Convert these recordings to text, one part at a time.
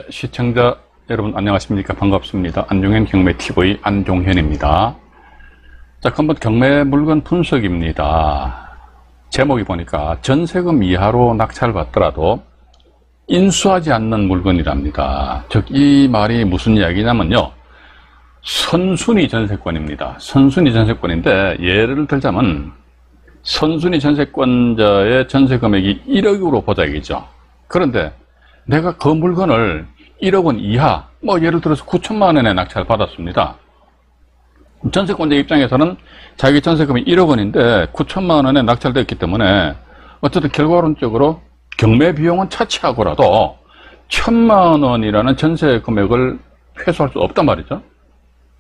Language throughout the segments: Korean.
시청자 여러분 안녕하십니까? 반갑습니다. 안종현 경매TV 안종현입니다. 자, 한번 경매 물건 분석입니다. 제목이 보니까 전세금 이하로 낙찰 받더라도 인수하지 않는 물건이랍니다. 즉, 이 말이 무슨 이야기냐면요, 선순위 전세권입니다. 선순위 전세권인데, 예를 들자면 선순위 전세권자의 전세 금액이 1억으로 보자 이거죠. 그런데 내가 그 물건을 1억 원 이하, 예를 들어서 9천만 원에 낙찰 받았습니다. 전세권자 입장에서는 자기 전세금이 1억 원인데 9천만 원에 낙찰되었기 때문에 어쨌든 결과론적으로 경매 비용은 차치하고라도 1,000만 원이라는 전세 금액을 회수할 수 없단 말이죠.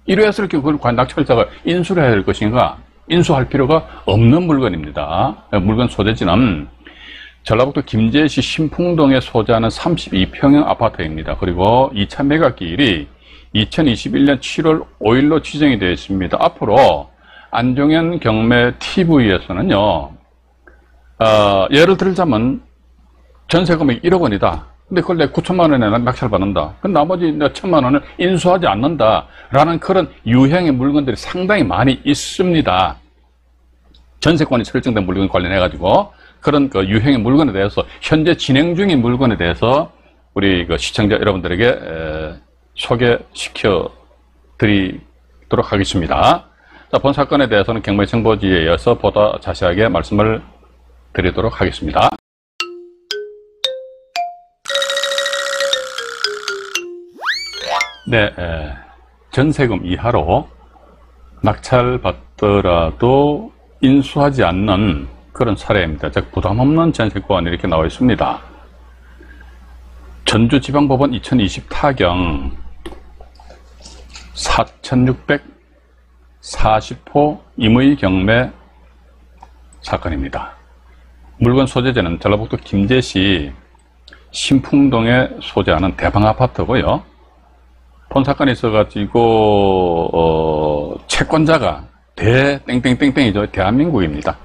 이래했을 경우 그걸 과연 낙찰자가 인수를 해야 될 것인가? 인수할 필요가 없는 물건입니다. 물건 소재지는 전라북도 김제시 신풍동에 소재하는 32평형 아파트입니다. 그리고 2차 매각기일이 2021년 7월 5일로 지정이 되어 있습니다. 앞으로 안종현 경매 TV에서는요, 예를 들자면 전세금액이 1억 원이다. 근데 그걸 내가 9천만 원에 낙찰 받는다. 그럼 나머지 1,000만 원을 인수하지 않는다. 라는 그런 유형의 물건들이 상당히 많이 있습니다. 전세권이 설정된 물건 관련해가지고 그런 그 유형의 물건에 대해서 현재 진행 중인 물건에 대해서 우리 그 시청자 여러분들에게 소개시켜 드리도록 하겠습니다. 자, 본 사건에 대해서는 경매 정보지에 이어서 보다 자세하게 말씀을 드리도록 하겠습니다. 네, 전세금 이하로 낙찰 받더라도 인수하지 않는 그런 사례입니다. 즉, 부담 없는 전세권 이렇게 나와 있습니다. 전주지방법원 2020 타경 4,640호 임의 경매 사건입니다. 물건 소재지는 전라북도 김제시 신풍동에 소재하는 대방아파트고요. 본 사건이 있어가지고 채권자가 땡땡땡땡이죠. 대한민국입니다.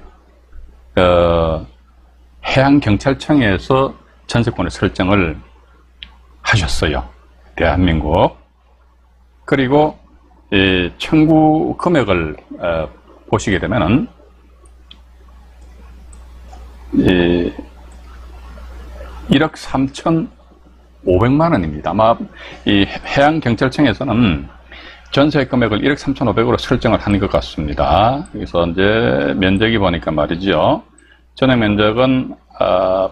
해양경찰청에서 전세권을 설정을 하셨어요. 대한민국. 그리고 이 청구 금액을 보시게 되면은 1억 3,500만 원입니다. 아마 이 해양경찰청에서는 전세 금액을 1억 3,500으로 설정을 하는 것 같습니다. 그래서 이제 면적이 보니까 말이죠. 전액 면적은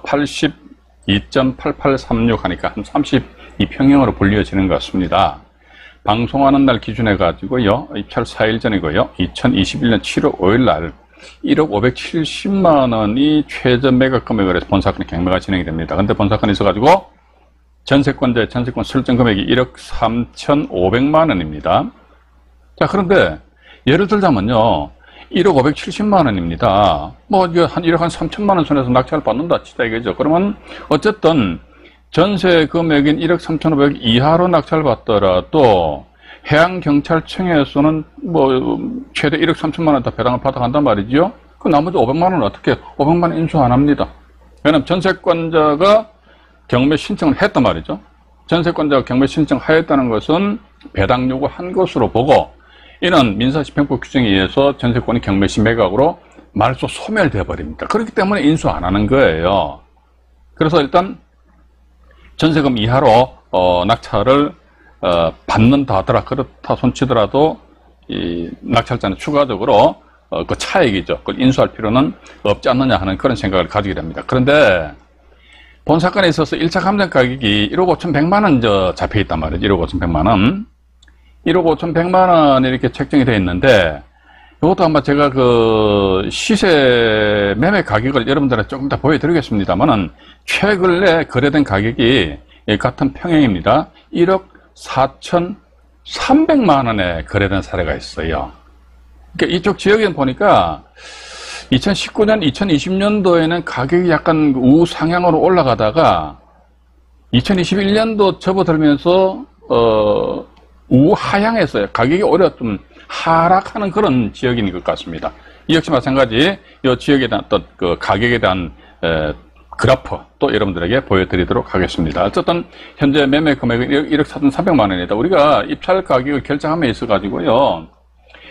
82.8836 하니까 한 32평형으로 불려지는 것 같습니다. 방송하는 날 기준해 가지고요. 입찰 4일 전이고요. 2021년 7월 5일 날 1억 570만 원이 최저 매각 금액으로 해서 본사건 경매가 진행이 됩니다. 근데 본사건이 있어가지고 전세권자의 전세권 설정 금액이 1억 3,500만 원입니다. 자, 그런데 예를 들자면요, 1억 570만 원입니다. 이거 한 1억 한 3천만 원 선에서 낙찰을 받는다 치다 이거죠. 그러면 어쨌든 전세 금액인 1억 3,500 이하로 낙찰 받더라도 해양경찰청에서는 최대 1억 3천만 원 다 배당을 받아간단 말이죠. 그 나머지 500만 원은 어떻게 500만 원 인수 안 합니다. 왜냐면 전세권자가 경매 신청을 했단 말이죠. 전세권자가 경매 신청하였다는 것은 배당 요구한 것으로 보고, 이는 민사집행법 규정에 의해서 전세권이 경매시 매각으로 말소 소멸되어 버립니다. 그렇기 때문에 인수 안 하는 거예요. 그래서 일단 전세금 이하로 낙찰을 받는다 하더라, 그렇다 손치더라도 이 낙찰자는 추가적으로 그 차액이죠. 그걸 인수할 필요는 없지 않느냐 하는 그런 생각을 가지게 됩니다. 그런데 본 사건에 있어서 1차 감정 가격이 1억 5,100만 원 잡혀 있단 말이에요. 1억 5,100만 원. 1억 5,100만 원 이렇게 책정이 되어 있는데, 이것도 아마 제가 그 시세 매매 가격을 여러분들한테 조금 더 보여드리겠습니다만은, 최근에 거래된 가격이 같은 평형입니다. 1억 4,300만 원에 거래된 사례가 있어요. 그러니까 이쪽 지역에 보니까 2019년, 2020년도에는 가격이 약간 우상향으로 올라가다가 2021년도 접어들면서 우하향했어요. 가격이 오히려 좀 하락하는 그런 지역인 것 같습니다. 이 역시 마찬가지 이 지역에 대한 어떤 그 가격에 대한 그래프 또 여러분들에게 보여드리도록 하겠습니다. 어쨌든 현재 매매 금액은 1억 4,400만 원이다. 우리가 입찰 가격을 결정함에 있어 가지고요,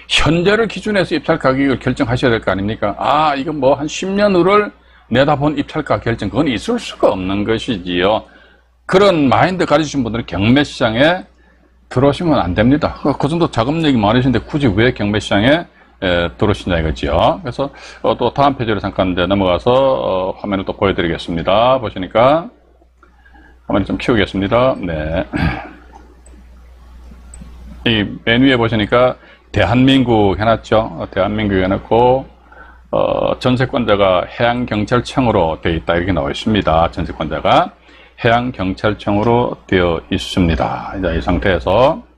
현재를 기준해서 입찰 가격을 결정하셔야 될 거 아닙니까? 아, 이건 뭐 한 10년 후를 내다본 입찰가 결정, 그건 있을 수가 없는 것이지요. 그런 마인드 가지신 분들은 경매 시장에 들어오시면 안 됩니다. 그 정도 자금력이 많으신데 굳이 왜 경매 시장에 들어오시냐 이거지요. 그래서 또 다음 페이지로 잠깐 이제 넘어가서 화면을 또 보여드리겠습니다. 보시니까 화면을 좀 키우겠습니다. 네. 이 맨 위에 보시니까 대한민국 해놨죠. 대한민국 해놨고 전세권자가 해양경찰청으로 되어 있다 이렇게 나와 있습니다. 전세권자가 해양경찰청으로 되어 있습니다. 이제 이 상태에서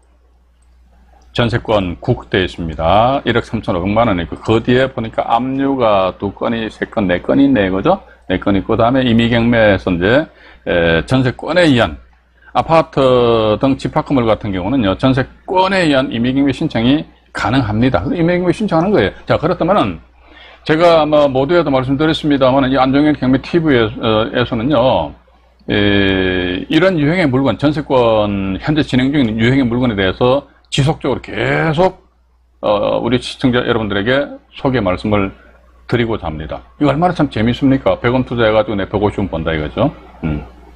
전세권 국되어 있습니다. 1억 3,500만 원이고, 그 뒤에 보니까 압류가 2건이, 3건, 4건이 있네, 그죠? 4건 있고, 그 다음에 임의경매에서 이제, 전세권에 의한, 아파트 등 집합건물 같은 경우는요, 전세권에 의한 임의경매 신청이 가능합니다. 임의경매 신청하는 거예요. 자, 그렇다면은, 제가 아마 모두에도 말씀드렸습니다만, 이 안종현 경매 TV에서는요, 이런 유형의 물건, 전세권, 현재 진행 중인 유형의 물건에 대해서 지속적으로 계속 우리 시청자 여러분들에게 소개 말씀을 드리고자 합니다. 이거 얼마나 참 재밌습니까? 100원 투자해가지고 내 150원 번다 이거죠.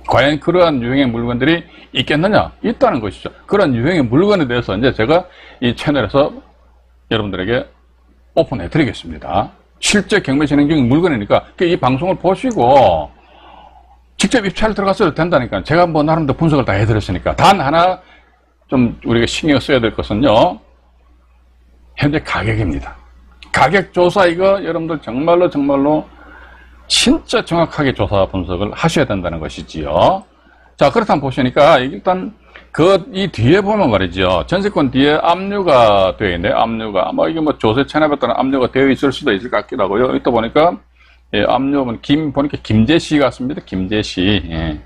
과연 그러한 유형의 물건들이 있겠느냐? 있다는 것이죠. 그런 유형의 물건에 대해서 이제 제가 이 채널에서 여러분들에게 오픈해 드리겠습니다. 실제 경매 진행 중인 물건이니까 이 방송을 보시고 직접 입찰 들어갔어도 된다니까. 제가 뭐 나름대로 분석을 다 해드렸으니까. 단 하나 좀 우리가 신경 써야 될 것은요, 현재 가격입니다. 가격 조사 이거 여러분들 정말로 진짜 정확하게 조사 분석을 하셔야 된다는 것이지요. 자, 그렇다면 보시니까 일단 이 뒤에 보면 말이죠, 전세권 뒤에 압류가 되어 있네. 압류가 아마 이게 뭐 조세 체납에 따른 압류가 되어 있을 수도 있을 것 같기도 하고요. 이따 보니까 압류는 보니까 김제시 같습니다. 김제시. 예.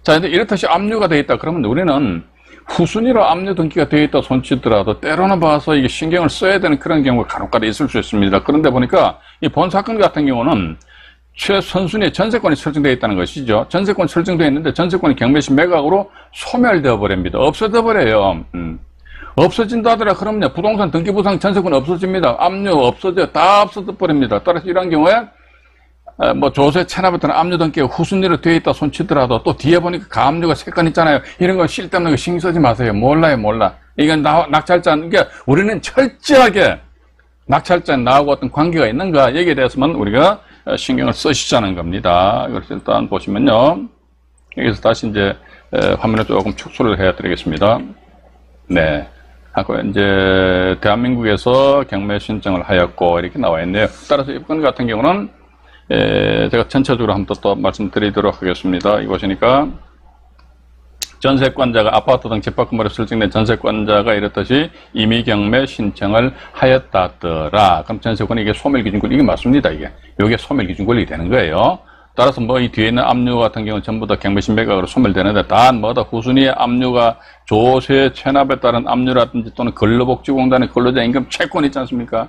자, 근데 이렇듯이 압류가 되어 있다 그러면 우리는 후순위로 압류 등기가 되어 있다 손치더라도 때로는 봐서 이게 신경을 써야 되는 그런 경우가 간혹가다 있을 수 있습니다. 그런데 보니까 이 본 사건 같은 경우는 최선순위에 전세권이 설정되어 있다는 것이죠. 전세권이 설정되어 있는데 전세권이 경매시 매각으로 소멸되어 버립니다. 없어져 버려요. 없어진다 하더라 그러면요, 부동산 등기부상 전세권 없어집니다. 압류 없어져, 다 없어져 버립니다. 따라서 이런 경우에 뭐 조세 체납에 따른 압류 등기가 후순위로 되어 있다 손치더라도 또 뒤에 보니까 가압류가 3건 있잖아요. 이런 거 쓸데없는 거 신경 쓰지 마세요. 몰라요. 이건 낙찰자, 그러니까 우리는 철저하게 낙찰자에 나하고 어떤 관계가 있는가 여기에 대해서만 우리가 신경을 쓰시자는 겁니다. 그래서 일단 보시면요, 여기서 다시 이제 화면을 조금 축소를 해 드리겠습니다. 네. 하고 이제 대한민국에서 경매 신청을 하였고 이렇게 나와 있네요. 따라서 이 건 같은 경우는 제가 전체적으로 한번 또 말씀드리도록 하겠습니다. 이 보시니까 전세권자가 아파트 등 집합건물에 설정된 전세권자가 이렇듯이 임의경매 신청을 하였다더라. 그럼 전세권이 이게 소멸기준권리, 이게 맞습니다. 이게 소멸기준권리 되는 거예요. 따라서 뭐 이 뒤에 있는 압류 같은 경우는 전부 다 경매시 매각으로 소멸되는데, 단 뭐다 후순위의 압류가 조세 체납에 따른 압류라든지 또는 근로복지공단의 근로자 임금 채권 있지 않습니까?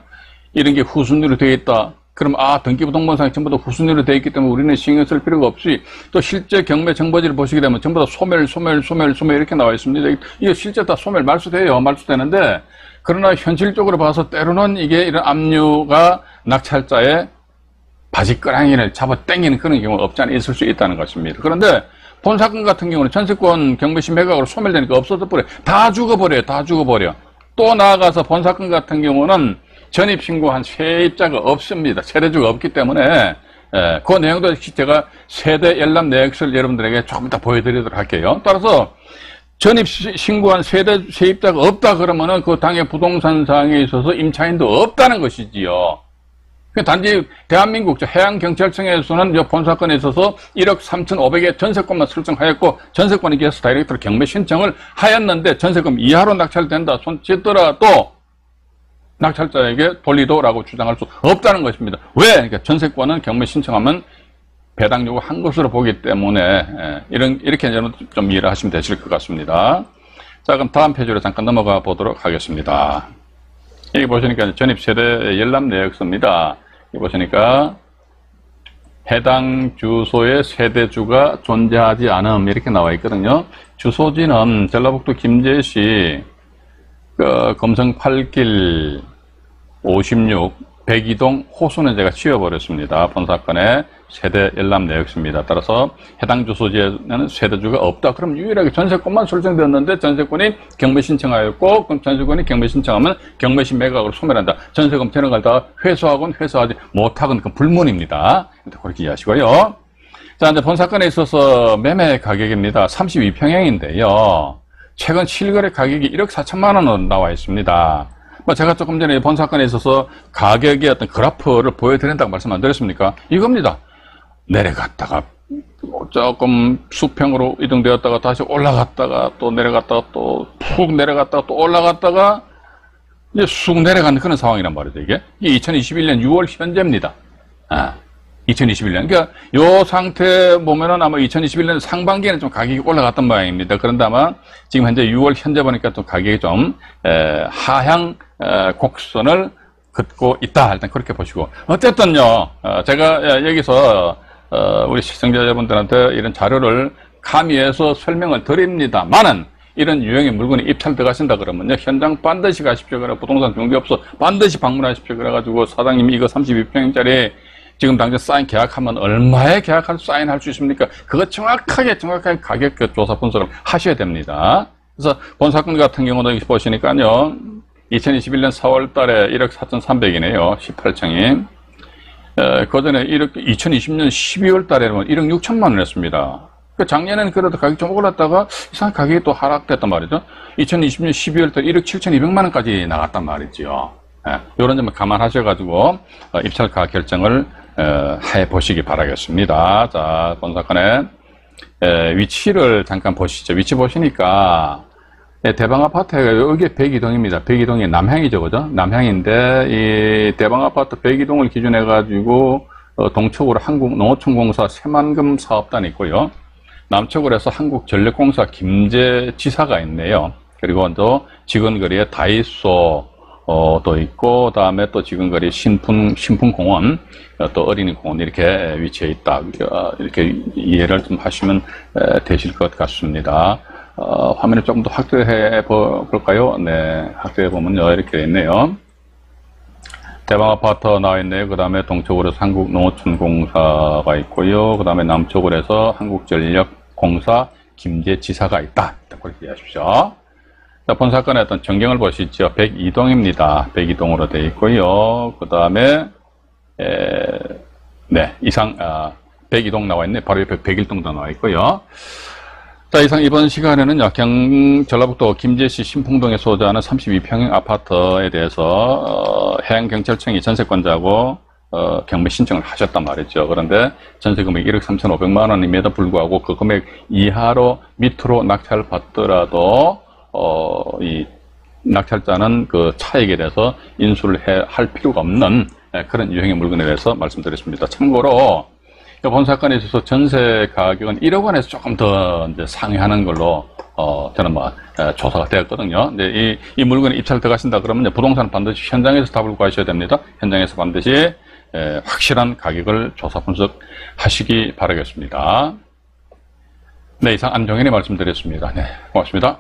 이런 게 후순위로 되어 있다. 그럼 등기부등본상에 전부 다 후순위로 되어 있기 때문에 우리는 신경 쓸 필요가 없이, 또 실제 경매 정보지를 보시게 되면 전부 다 소멸 이렇게 나와 있습니다. 이거 실제 다 소멸 말소되는데, 그러나 현실적으로 봐서 때로는 이게 이런 압류가 낙찰자의 바지끄랑이를 잡아 당기는 그런 경우가 없지 않아 있을 수 있다는 것입니다. 그런데 본 사건 같은 경우는 전세권 경매시 매각으로 소멸되니까 없어져 버려요. 다 죽어버려. 또 나아가서 본 사건 같은 경우는 전입신고한 세입자가 없습니다. 세대주가 없기 때문에 그 내용도 제가 세대 열람 내역서를 여러분들에게 조금 이따 보여드리도록 할게요. 따라서 전입신고한 세입자가 없다 그러면은 그 당의 부동산상에 있어서 임차인도 없다는 것이지요. 단지 대한민국 해양경찰청에서는 본 사건에 있어서 1억 3,500의 전세권만 설정하였고, 전세권에 대해서 다이렉트로 경매 신청을 하였는데 전세금 이하로 낙찰된다 손치더라도 낙찰자에게 돌리도라고 주장할 수 없다는 것입니다. 왜? 그러니까 전세권은 경매 신청하면 배당 요구한 것으로 보기 때문에 이렇게 여러분 좀 이해를 하시면 되실 것 같습니다. 자, 그럼 다음 페이지로 잠깐 넘어가 보도록 하겠습니다. 여기 보시니까 전입세대 열람 내역서입니다. 여기 보시니까 해당 주소에 세대주가 존재하지 않음 이렇게 나와 있거든요. 주소지는 전라북도 김제시 검성 8길 56 102동 호수는 제가 지워버렸습니다. 본 사건의 세대 열람 내역입니다. 따라서 해당 주소지에는 세대주가 없다. 그럼 유일하게 전세권만 설정되었는데 전세권이 경매 신청하였고, 그럼 전세권이 경매 신청하면 경매시 매각으로 소멸한다. 전세금 전액을 회수하건 회수하지 못하건 그 불문입니다. 그렇게 이해하시고요. 자, 이제 본 사건에 있어서 매매 가격입니다. 32평형인데요. 최근 실거래 가격이 1억 4천만 원으로 나와 있습니다. 제가 조금 전에 본 사건에 있어서 가격의 어떤 그래프를 보여드린다고 말씀 안 드렸습니까? 이겁니다. 내려갔다가 조금 수평으로 이동되었다가 다시 올라갔다가 또 내려갔다가 또 푹 내려갔다가 또 올라갔다가 이제 쑥 내려가는 그런 상황이란 말이죠. 이게 2021년 6월 현재입니다. 2021년. 그러니까 요 상태 보면은 아마 2021년 상반기에는 좀 가격이 올라갔던 모양입니다. 그런데 아마 지금 현재 6월 현재 보니까 좀 가격이 좀 하향 곡선을 긋고 있다. 일단 그렇게 보시고. 어쨌든요, 제가 여기서 우리 시청자 여러분들한테 이런 자료를 가미해서 설명을 드립니다만은 이런 유형의 물건이 입찰 들어가신다 그러면요, 현장 반드시 가십시오. 그래 부동산 중개업소 반드시 방문하십시오. 그래가지고 사장님이 이거 32평짜리 지금 당장 사인 계약하면 얼마에 계약할 사인할 수 있습니까? 그거 정확하게 가격 조사 분석을 하셔야 됩니다. 그래서 본 사건 같은 경우도 보시니까요, 2021년 4월 달에 1억 4,300이네요. 18층이. 그 전에 2020년 12월 달에는 1억 6천만 원 했습니다. 작년에는 그래도 가격이 좀 올랐다가 이상 가격이 또 하락됐단 말이죠. 2020년 12월 달 1억 7,200만 원까지 나갔단 말이죠. 이런 점을 감안하셔가지고 입찰가 결정을 해 보시기 바라겠습니다. 자, 본 사건의 위치를 잠깐 보시죠. 위치 보시니까 대방 아파트가 여기 102동입니다. 102동이 남향이죠, 그죠? 남향인데 이 대방 아파트 102동을 기준해 가지고 동쪽으로 한국농어촌공사 새만금 사업단이 있고요. 남쪽으로 해서 한국전력공사 김제지사가 있네요. 그리고 또 지근거리에 다이소 또 있고, 다음에 또 지근거리 신풍공원, 또 어린이공원 이렇게 위치해 있다. 이렇게 이해를 좀 하시면 되실 것 같습니다. 화면을 조금 더 확대해 볼까요? 네, 확대해 보면요, 이렇게 돼 있네요. 대방 아파트 나와 있네요. 그 다음에 동쪽으로 해서 한국농어촌공사가 있고요. 그 다음에 남쪽으로 해서 한국전력공사 김제지사가 있다. 그렇게 이해하십시오. 자, 본 사건의 어떤 전경을 보시죠. 102동입니다. 102동으로 되어 있고요. 그 다음에 네, 이상 102동 나와 있네. 바로 옆에 101동도 나와 있고요. 자, 이상 이번 시간에는요, 전라북도 김제시 신풍동에 소재하는 32평형 아파트에 대해서 해양경찰청이 전세권자하고 경매 신청을 하셨단 말이죠. 그런데 전세 금액이 1억 3,500만 원임에도 불구하고 그 금액 이하로 밑으로 낙찰을 받더라도 이 낙찰자는 그 차익에 대해서 인수를 할 필요가 없는 그런 유형의 물건에 대해서 말씀드렸습니다. 참고로 본 사건에 있어서 전세 가격은 1억 원에서 조금 더 이제 상회하는 걸로 저는 조사가 되었거든요. 근데 이 물건에 입찰 들어가신다 그러면 부동산 반드시 현장에서 답을 구하셔야 됩니다. 현장에서 반드시 확실한 가격을 조사 분석하시기 바라겠습니다. 네, 이상 안종현이 말씀드렸습니다. 네, 고맙습니다.